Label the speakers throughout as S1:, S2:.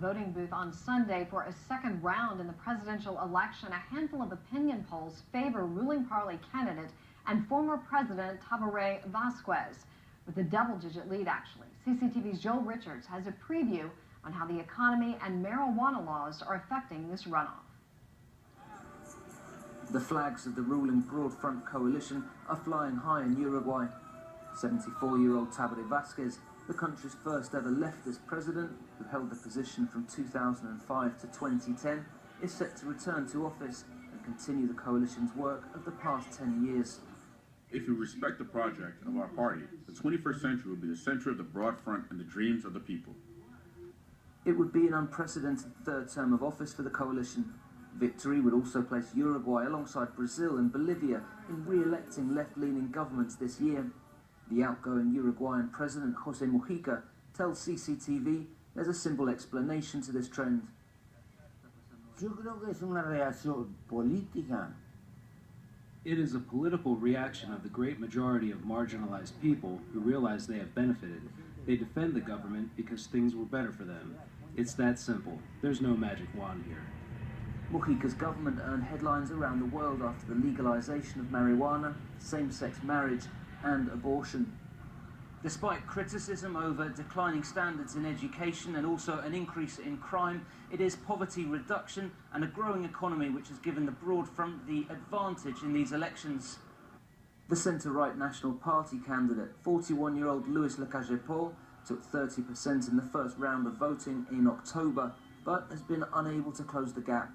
S1: Voting booth on Sunday for a second round in the presidential election. A handful of opinion polls favor ruling party candidate and former President Tabaré Vázquez with a double-digit lead, actually. CCTV's Joel Richards has a preview on how the economy and marijuana laws are affecting this runoff.
S2: The flags of the ruling Broad Front coalition are flying high in Uruguay. 74-year-old Tabaré Vázquez, the country's first ever leftist president, who held the position from 2005 to 2010, is set to return to office and continue the coalition's work of the past 10 years.
S3: If we respect the project of our party, the 21st century will be the center of the Broad Front and the dreams of the people.
S2: It would be an unprecedented third term of office for the coalition. Victory would also place Uruguay alongside Brazil and Bolivia in re-electing left-leaning governments this year. The outgoing Uruguayan president, José Mujica, tells CCTV there's a simple explanation to this trend.
S4: Yo creo que es una reacción política.
S5: It is a political reaction of the great majority of marginalized people who realize they have benefited. They defend the government because things were better for them. It's that simple. There's no magic wand here.
S2: Mujica's government earned headlines around the world after the legalization of marijuana, same-sex marriage, and abortion. Despite criticism over declining standards in education and also an increase in crime, it is poverty reduction and a growing economy which has given the Broad Front the advantage in these elections. The centre-right National Party candidate, 41-year-old Luis Lacalle-Pou, took 30% in the first round of voting in October, but has been unable to close the gap.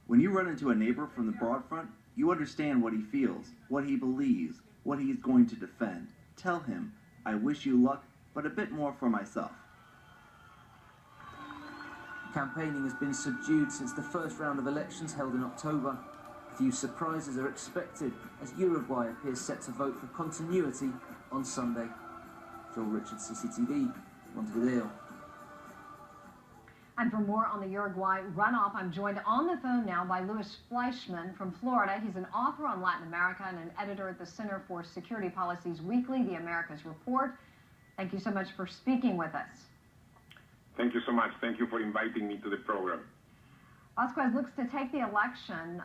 S6: When you run into a neighbor from the Broad Front, you understand what he feels, what he believes, what he is going to defend. Tell him, I wish you luck, but a bit more for myself.
S2: Campaigning has been subdued since the first round of elections held in October. Few surprises are expected as Uruguay appears set to vote for continuity on Sunday. Joel Richards, CCTV, Montevideo.
S1: And for more on the Uruguay runoff, I'm joined on the phone now by Fleischman from Florida. He's an author on Latin America and an editor at the Center for Security Policy's weekly The Americas Report. Thank you so much for speaking with us.
S7: Thank you so much. Thank you for inviting me to the program.
S1: Vázquez looks to take the election,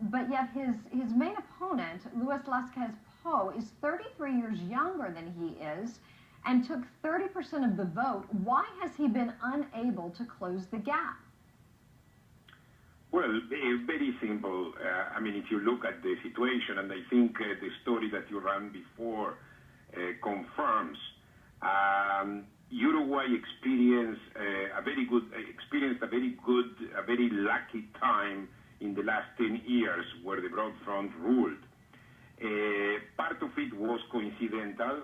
S1: but yet his main opponent, Luis Lacalle-Pou, is 33 years younger than he is and took 30% of the vote. Why has he been unable to close the gap?
S7: Well, very simple. I mean, if you look at the situation, and I think the story that you ran before confirms, Uruguay experienced a very lucky time in the last 10 years where the Broad Front ruled. Part of it was coincidental,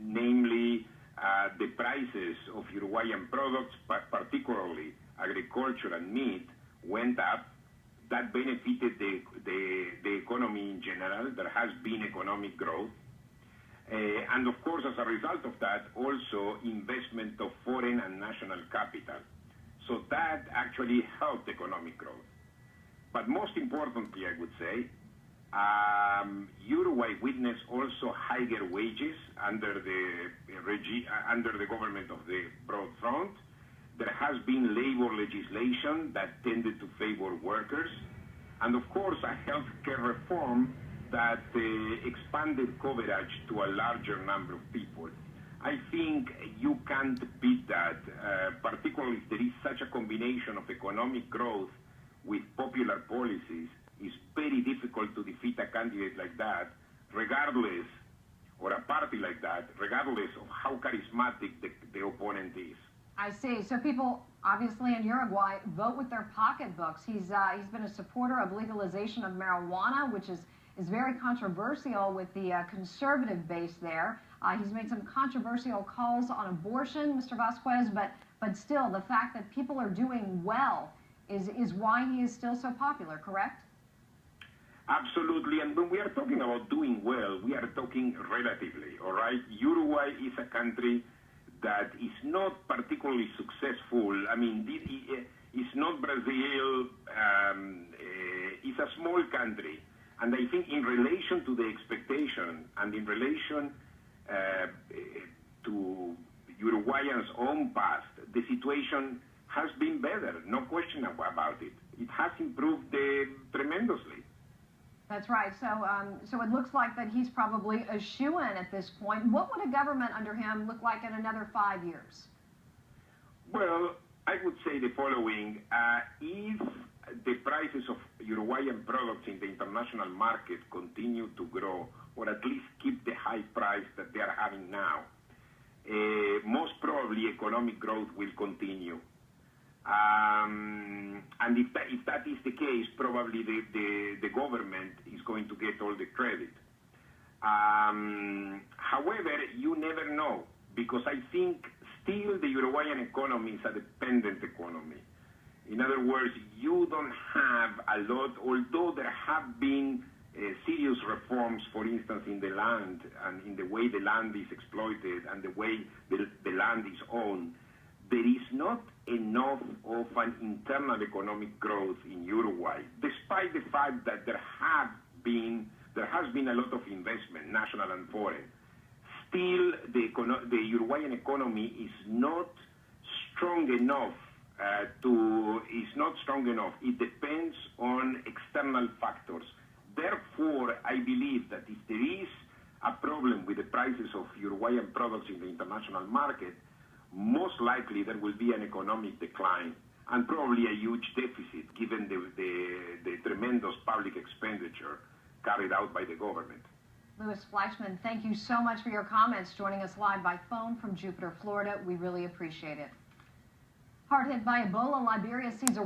S7: namely the prices of Uruguayan products, particularly agriculture and meat, went up. That benefited the economy in general. There has been economic growth. And of course, as a result of that, also investment of foreign and national capital. So that actually helped economic growth. But most importantly, I would say, Uruguay witnessed also higher wages under the government of the Broad Front. There has been labor legislation that tended to favor workers, and of course a healthcare reform that expanded coverage to a larger number of people. I think you can't beat that, particularly if there is such a combination of economic growth with popular policies. It's very difficult to defeat a candidate like that, regardless, or a party like that, regardless of how charismatic the opponent is.
S1: I see. So people, obviously in Uruguay, vote with their pocketbooks. He's been a supporter of legalization of marijuana, which is very controversial with the conservative base there. He's made some controversial calls on abortion, Mr. Vázquez, but still, the fact that people are doing well is why he is still so popular, correct?
S7: Absolutely, and when we are talking about doing well, we are talking relatively, all right? Uruguay is a country that is not particularly successful. I mean, it's not Brazil. It's a small country. And I think in relation to the expectation and in relation to Uruguayans' own past, the situation has been better, no question about it. It has improved tremendously.
S1: That's right. So it looks like that he's probably a shoo-in at this point. What would a government under him look like in another 5 years?
S7: Well, I would say the following. If the prices of Uruguayan products in the international market continue to grow, or at least keep the high price that they are having now, most probably economic growth will continue. And if that is the case, probably the government is going to get all the credit. However, you never know, because I think still the Uruguayan economy is a dependent economy. In other words, you don't have a lot, although there have been serious reforms, for instance, in the land and in the way the land is exploited and the way the land is owned. There is not enough of an internal economic growth in Uruguay, despite the fact that there has been a lot of investment, national and foreign. Still, the Uruguayan economy is not strong enough. It depends on external factors. Therefore, I believe that if there is a problem with the prices of Uruguayan products in the international market, most likely there will be an economic decline and probably a huge deficit given the tremendous public expenditure carried out by the government.
S1: Louis Fleischman, thank you so much for your comments, joining us live by phone from Jupiter, Florida. We really appreciate it. Hard hit by Ebola, Liberia sees a